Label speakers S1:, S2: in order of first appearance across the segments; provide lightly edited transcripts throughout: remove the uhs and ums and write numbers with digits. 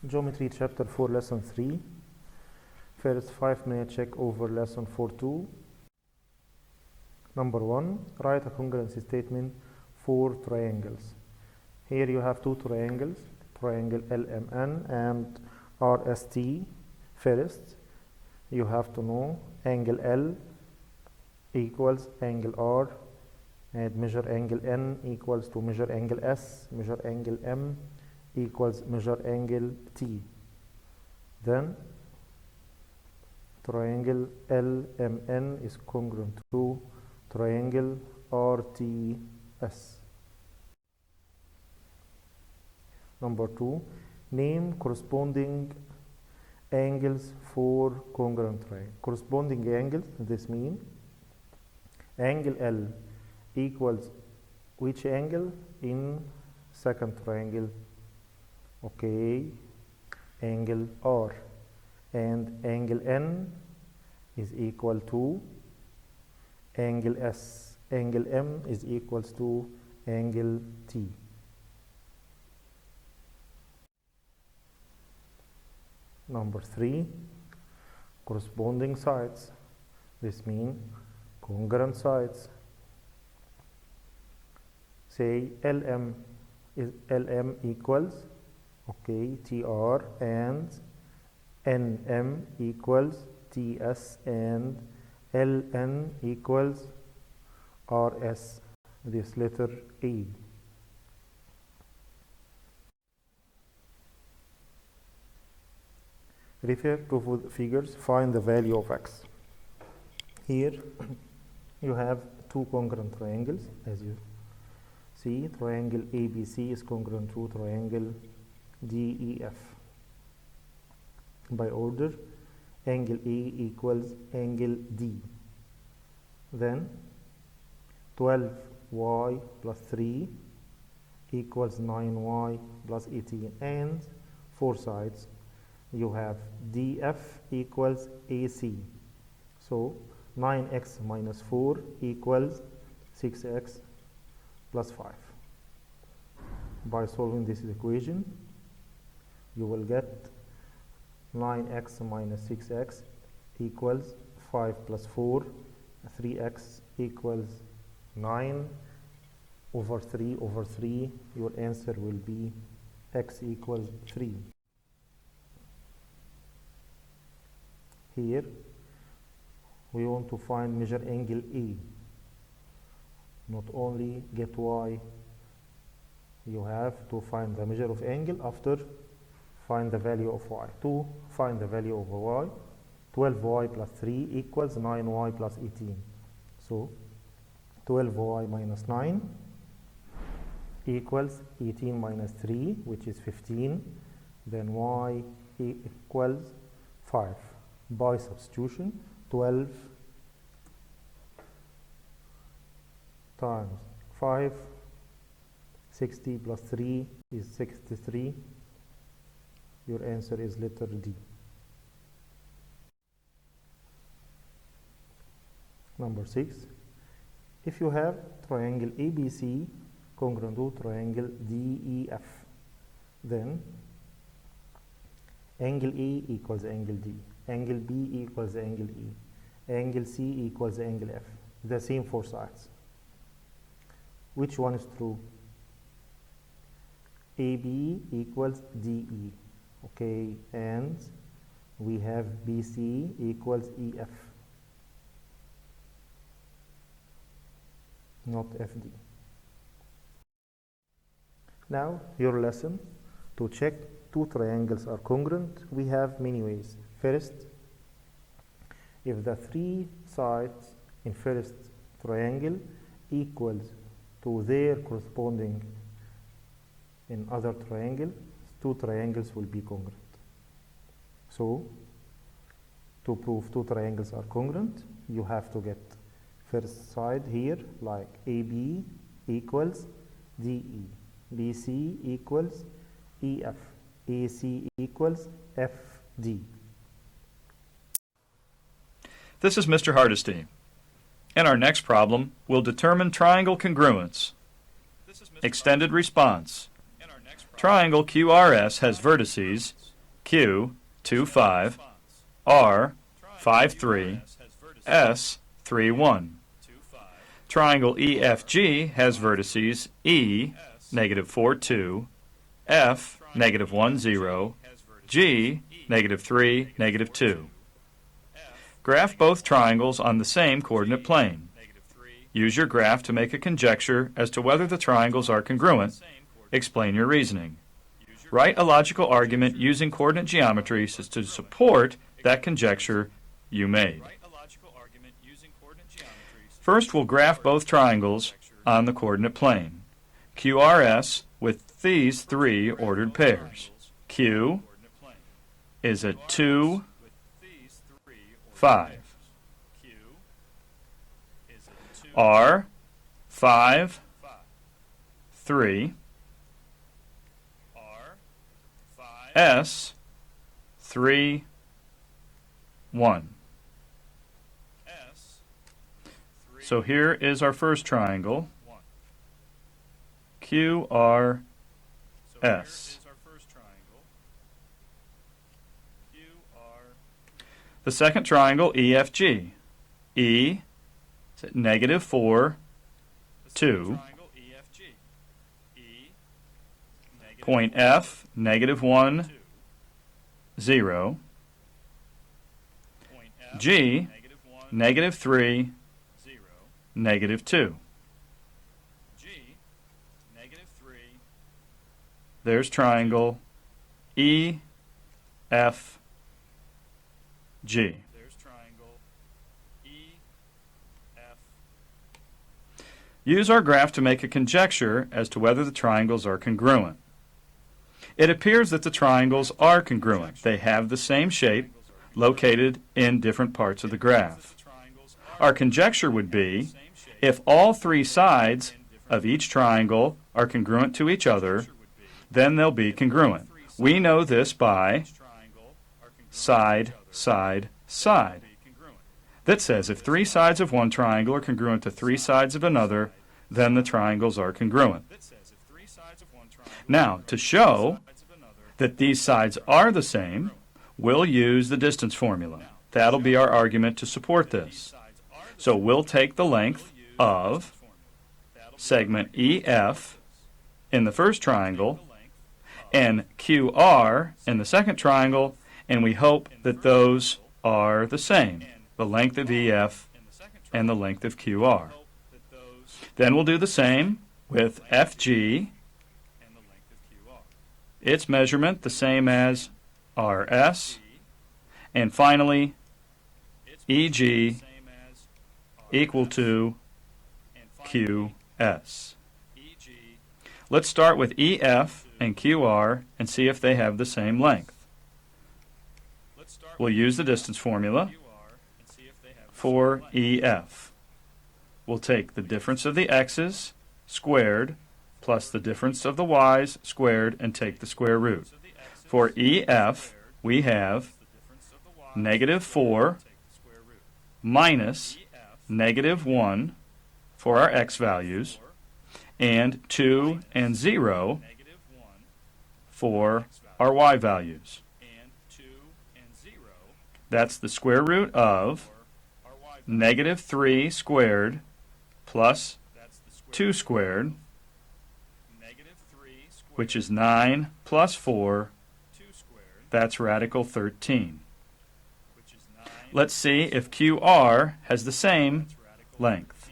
S1: Geometry chapter 4 lesson 3. First 5-minute check over lesson 4.2. Number 1, write a congruency statement for triangles. Here you have two triangles, triangle LMN and RST. First, you have to know angle L equals angle R, and measure angle N equals to measure angle S, measure angle M equals measure angle T. Then triangle LMN is congruent to triangle RTS. Number 2, name corresponding angles for congruent triangle. Corresponding angles, this means angle L equals which angle in second triangle? Okay, angle R, and angle N is equal to angle S, angle M is equals to angle T. Number 3, corresponding sides. This means congruent sides. Say LM equals TR and NM equals TS and LN equals RS, this letter A. Refer to figures, find the value of x. Here you have two congruent triangles, as you see. Triangle ABC is congruent to triangle DEF. By order, angle A equals angle D. Then 12y plus 3 equals 9y plus 18, and four sides you have DF equals AC. So 9x minus 4 equals 6x plus 5. By solving this equation, you will get 9x minus 6x equals 5 plus 4, 3x equals 9 over 3 over 3. Your answer will be x equals 3. Here we want to find measure angle A. Not only get y, you have to find the measure of angle after find the value of y. To find the value of y, 12y plus 3 equals 9y plus 18. So 12y minus 9 equals 18 minus 3, which is 15. Then y equals 5. By substitution, 12 times 5, 60 plus 3 is 63. Your answer is letter D. Number 6, if you have triangle ABC congruent to triangle DEF, then angle A equals angle D, angle B equals angle E, angle C equals angle F. The same four sides. Which one is true? AB equals DE. Okay, and we have BC equals EF, not FD. Now, your lesson: to check two triangles are congruent, we have many ways. First, if the three sides in first triangle equals to their corresponding in other triangle, two triangles will be congruent. So, to prove two triangles are congruent, you have to get first side here, like AB equals DE, BC equals EF, AC equals FD.
S2: This is Mr. Hardesty. In our next problem, we'll determine triangle congruence. Extended response. Triangle QRS has vertices Q, 2, 5, R, 5, 3, S, 3, 1. Triangle EFG has vertices E, negative 4, 2, F, negative 1, 0, G, negative 3, negative 2. Graph both triangles on the same coordinate plane. Use your graph to make a conjecture as to whether the triangles are congruent. Explain your reasoning. Write a logical argument using coordinate geometry to support that conjecture you made. First, we'll graph both triangles on the coordinate plane. QRS with these three ordered pairs. Q is at 2, 5. R, 5, 3. S, 3, 1. So here is our first triangle, QRS. The second triangle, EFG. E is at negative 4, 2. Point F, negative 1, 0. G, negative 3, negative 2. There's triangle EFG. Use our graph to make a conjecture as to whether the triangles are congruent. It appears that the triangles are congruent. They have the same shape, located in different parts of the graph. Our conjecture would be, if all three sides of each triangle are congruent to each other, then they'll be congruent. We know this by side, side, side. That says if three sides of one triangle are congruent to three sides of another, then the triangles are congruent. Now, to show that these sides are the same, we'll use the distance formula. That'll be our argument to support this. So we'll take the length of segment EF in the first triangle and QR in the second triangle, and we hope that those are the same, the length of EF and the length of QR. Then we'll do the same with FG, its measurement the same as RS, and finally EG equal to QS. Let's start with EF and QR and see if they have the same length. We'll use the distance formula for EF. We'll take the difference of the x's squared plus the difference of the y's squared and take the square root. For EF, we have negative 4 minus negative 1 for our x values, and 2 and 0 for our y values. That's the square root of negative 3 squared plus 2 squared, which is 9 plus 4, that's radical 13. Let's see if QR has the same length.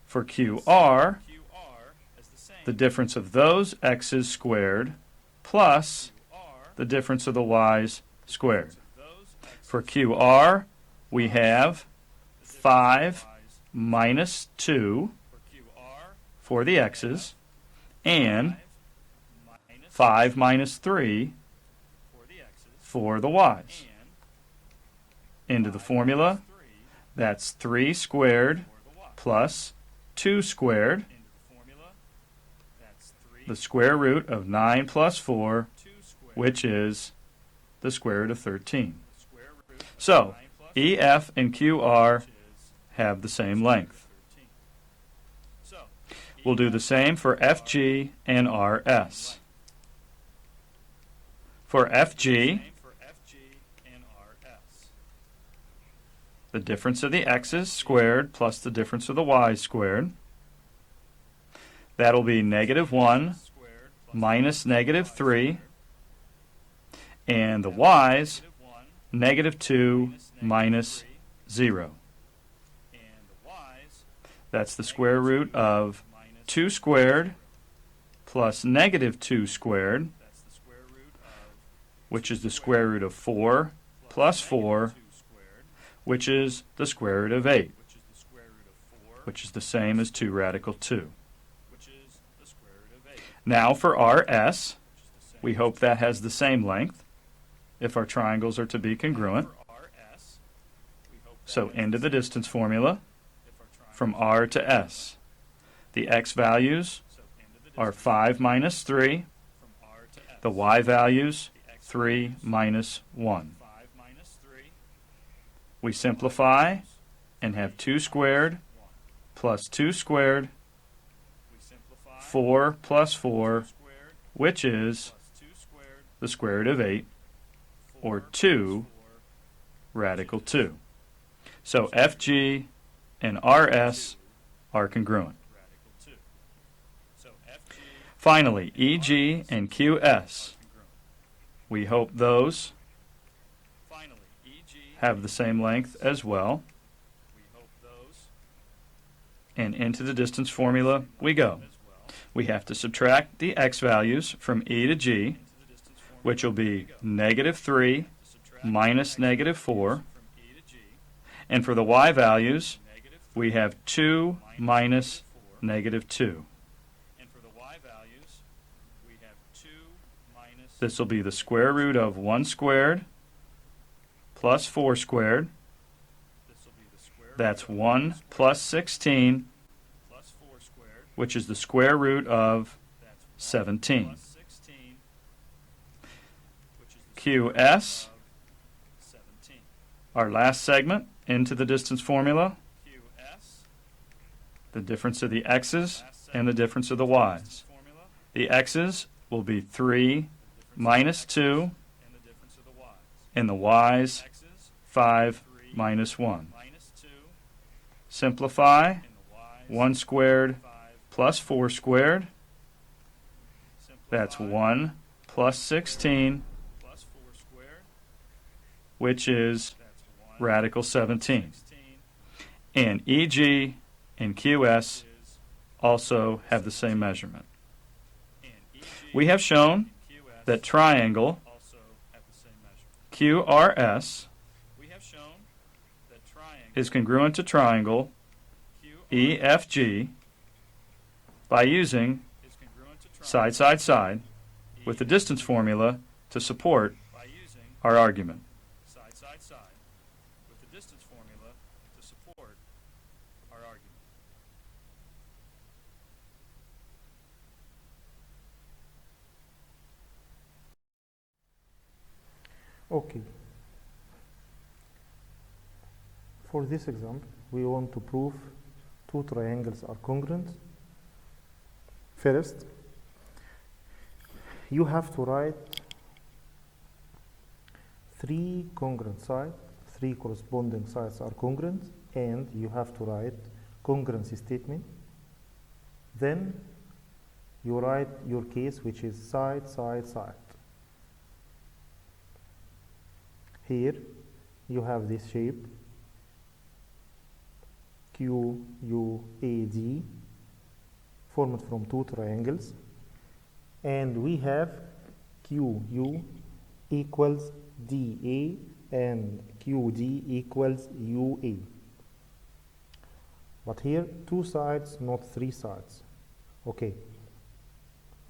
S2: For QR, the difference of those x's squared plus the difference of the y's squared. For QR, we have 5 minus 2 for the x's and 5 minus 3 for the y's. Into the formula, that's 3 squared plus 2 squared, the square root of 9 plus 4, which is the square root of 13. So, EF and QR have the same length. We'll do the same for FG and RS. for FG, the difference of the x's squared plus the difference of the y's squared. That'll be -1 minus -3, and the y's, -2 minus 0. That's the square root of 2 squared plus -2 squared, which is the square root of 4 plus 4, which is the square root of 8, which is the same as 2 radical 2. Now for RS, we hope that has the same length if our triangles are to be congruent. So into the distance formula from R to S. The x values are 5 minus 3. The y values, 3 minus 1. We simplify and have 2 squared plus 2 squared, 4 plus 4, which is the square root of 8, or 2 radical 2. So FG and RS are congruent. Finally, EG and QS. We hope those have the same length as well. And into the distance formula we go. We have to subtract the x values from E to G, which will be -3 minus -4. And for the y values, we have 2 minus -2. This will be the square root of 1 squared plus 4 squared. That's 1 plus 16, which is the square root of 17. QS, our last segment, into the distance formula, the difference of the x's and the difference of the y's. The x's will be 3 minus 2, and the y's, 5 minus 1. Simplify, 1 squared plus 4 squared, that's 1 plus 16, which is radical 17. And EG and QS also have the same measurement. We have shown that triangle QRS is congruent to triangle EFG by using side, side, side with the distance formula to support our argument.
S1: Okay. For this example, we want to prove two triangles are congruent. First, you have to write three congruent sides, three corresponding sides are congruent, and you have to write congruency statement. Then you write your case, which is side, side, side. Here you have this shape QUAD formed from two triangles, and we have QU equals DA and QD equals UA. But here two sides, not three sides. Okay.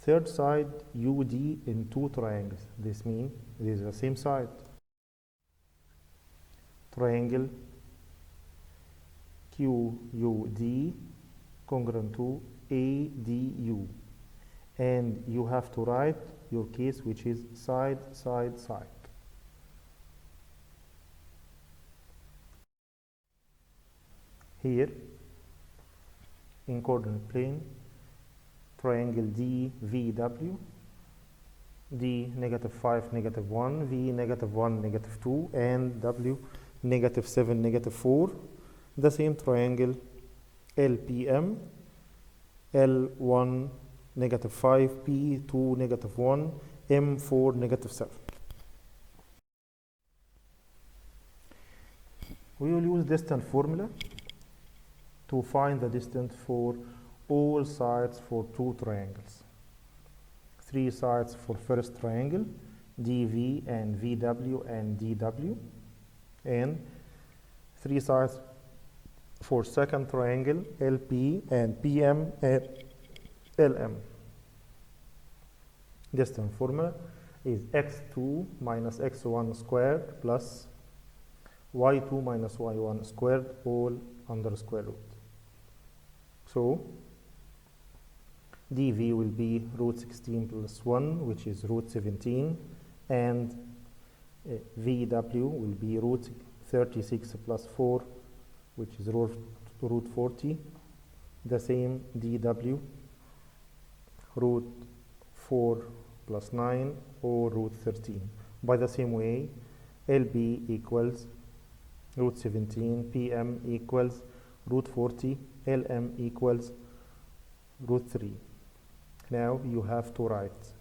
S1: Third side UD in two triangles. This means it is the same side. Triangle QUD congruent to ADU, and you have to write your case, which is side, side, side. Here in coordinate plane, triangle DVW, D negative 5, negative 1, V negative 1, negative 2, and W negative 7, negative 4. The same triangle LPM, L1 negative 5, P2 negative 1, M4 negative 7. We will use distance formula to find the distance for all sides for two triangles. 3 sides for first triangle, DV and VW and DW, and 3 sides for second triangle, LP and PM and LM. Distance formula is x2 minus x1 squared plus y2 minus y1 squared, all under square root. So dV will be root 16 plus 1, which is root 17, and VW will be root 36 plus 4, which is root 40. The same DW, root 4 plus 9, or root 13. By the same way, LB equals root 17, PM equals root 40, LM equals root 3. Now you have to write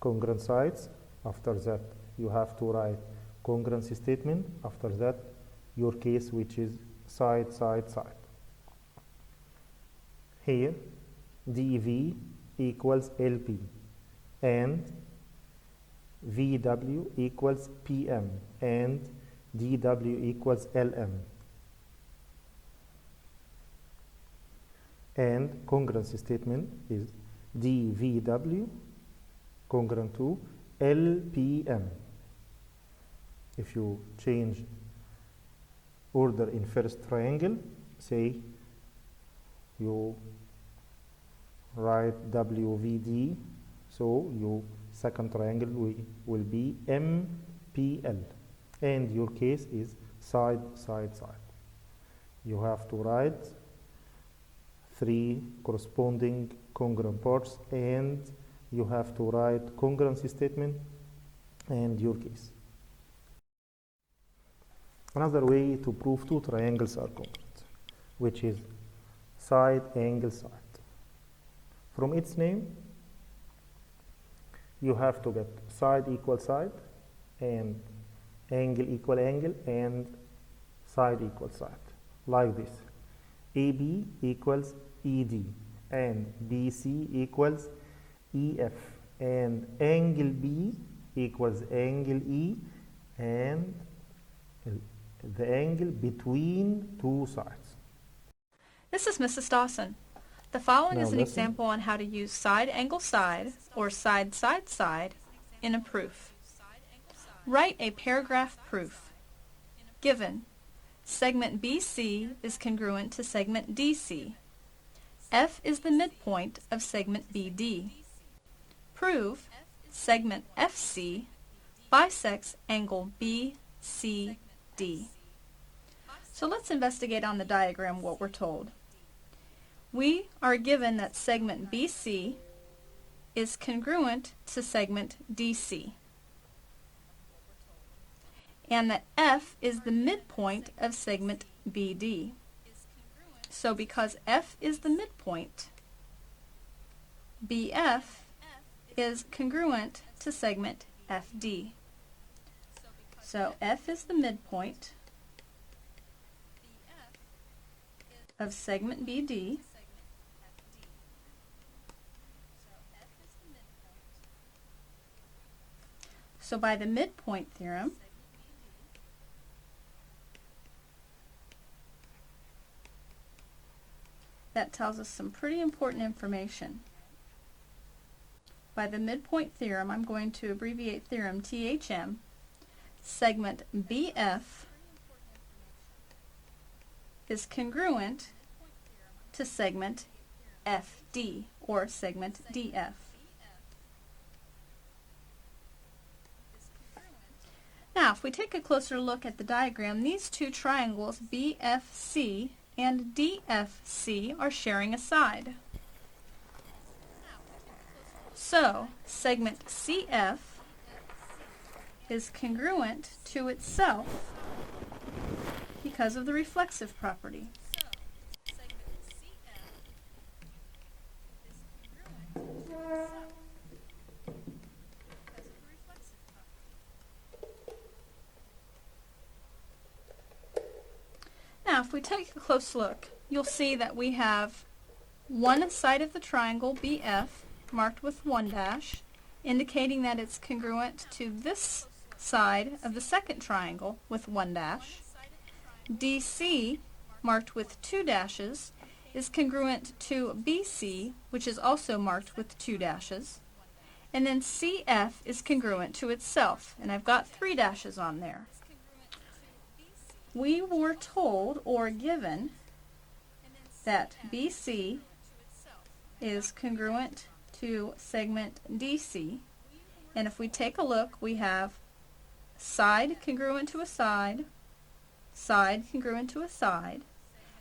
S1: congruent sides. After that, you have to write congruency statement. After that, your case, which is side, side, side. Here, DV equals LP and VW equals PM and DW equals LM. And congruency statement is dVW congruent to LPM. If you change order in first triangle, say you write WVD, so your second triangle will be MPL, and your case is side, side, side. You have to write 3 corresponding congruent parts, and you have to write congruency statement and your case. Another way to prove two triangles are congruent, which is side angle side. From its name, you have to get side equal side and angle equal angle and side equal side, like this. AB equals ED and BC equals EF, and angle B equals angle E, and the angle between two sides.
S3: This is Mrs. Dawson. The following
S1: Now
S3: is an
S1: listen.
S3: example on how to use side angle side or side side side in a proof. Write a paragraph proof. Given, segment BC is congruent to segment DC. F is the midpoint of segment BD. Prove segment FC bisects angle BCD. So let's investigate on the diagram what we're told. We are given that segment BC is congruent to segment DC, and that F is the midpoint of segment BD. So because F is the midpoint, BF is congruent to segment FD. So F is the midpoint of segment BD, so by the midpoint theorem, that tells us some pretty important information. By the midpoint theorem, I'm going to abbreviate theorem THM, segment BF is congruent to segment FD, or segment DF. Now, if we take a closer look at the diagram, these two triangles, BFC and DFC, are sharing a side. So, segment CF is congruent to itself because of the reflexive property. Now, if we take a close look, you'll see that we have one side of the triangle, BF, marked with 1 dash, indicating that it's congruent to this side of the second triangle with 1 dash. DC, marked with 2 dashes, is congruent to BC, which is also marked with 2 dashes. And then CF is congruent to itself, and I've got 3 dashes on there. We were told or given that BC is congruent to segment DC, and if we take a look, we have side congruent to a side, side congruent to a side,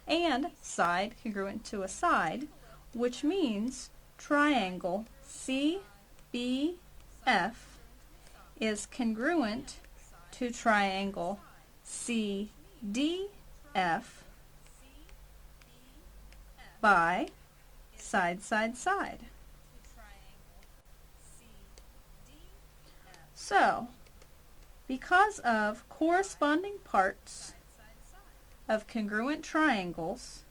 S3: and side congruent to a side, which means triangle CBF is congruent to triangle CDF by side, side, side. So, because of corresponding parts of congruent triangles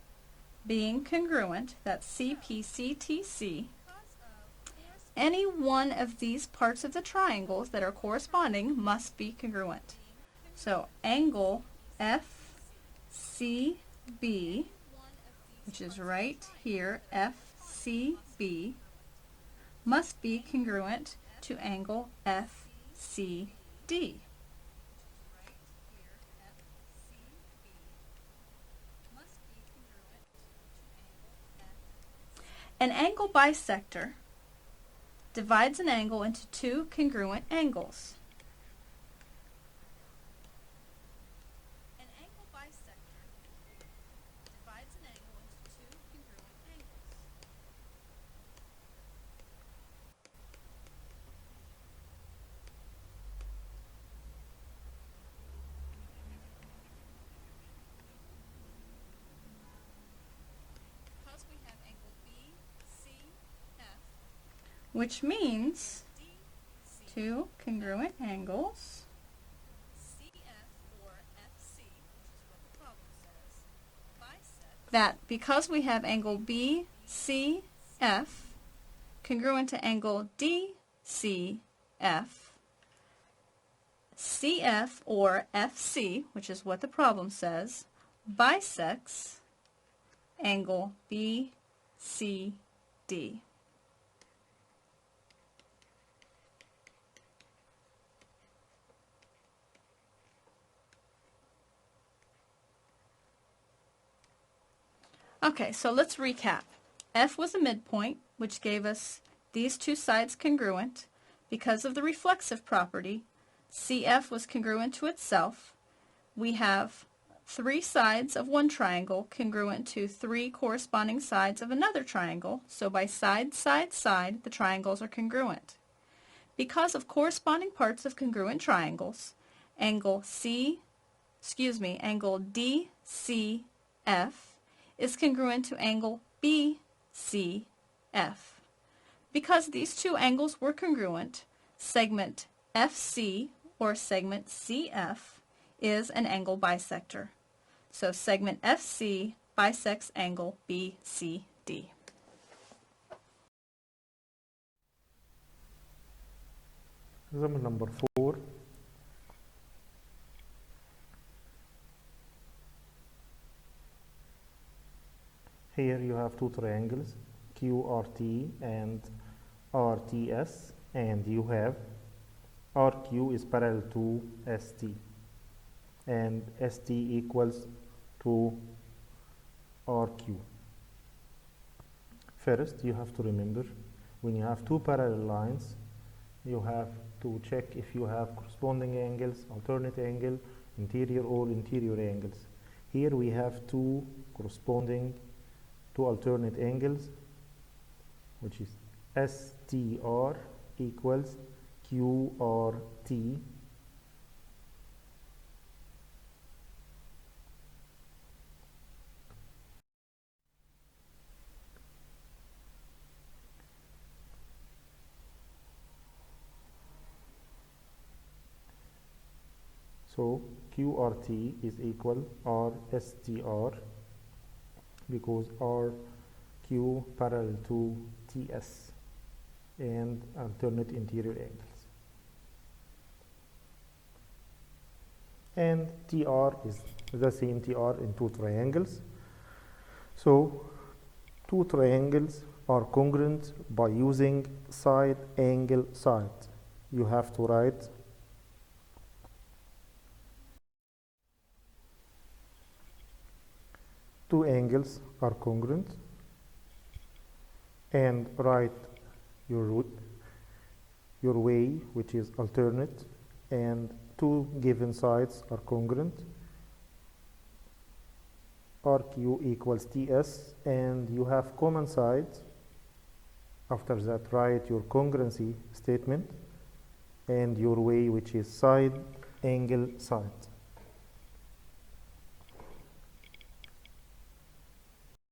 S3: being congruent, that's CPCTC, any one of these parts of the triangles that are corresponding must be congruent. So angle FCB, which is right here, FCB, must be congruent to angle FCD. An angle bisector divides an angle into 2 congruent angles. An angle bisector divides an angle into 2 congruent angles. Because we have angle BCF, which means 2 congruent angles, that because we have angle BCF congruent to angle DCF, CF or FC, which is what the problem says, bisects angle BCD. Okay, so let's recap. F was a midpoint, which gave us these 2 sides congruent. Because of the reflexive property, CF was congruent to itself. We have 3 sides of one triangle congruent to 3 corresponding sides of another triangle, so by side, side, side, the triangles are congruent. Because of corresponding parts of congruent triangles, angle DCF is congruent to angle BCF. Because these 2 angles were congruent, segment FC or segment CF is an angle bisector. So segment FC bisects angle BCD.
S1: Example number 4. Here you have 2 triangles, QRT and RTS, and you have RQ is parallel to ST, and ST equals to RQ. First, you have to remember, when you have 2 parallel lines, you have to check if you have corresponding angles, alternate angle, interior or interior angles. Here we have 2 corresponding 2 alternate angles, which is STR equals QRT So QRT is equal RSTR because RQ parallel to TS and alternate interior angles. And TR is the same TR in two triangles. So two triangles are congruent by using side angle side. You have to write two angles are congruent and write your way, which is alternate, and two given sides are congruent. RQ equals TS, and you have common sides. After that, write your congruency statement and your way, which is side angle side.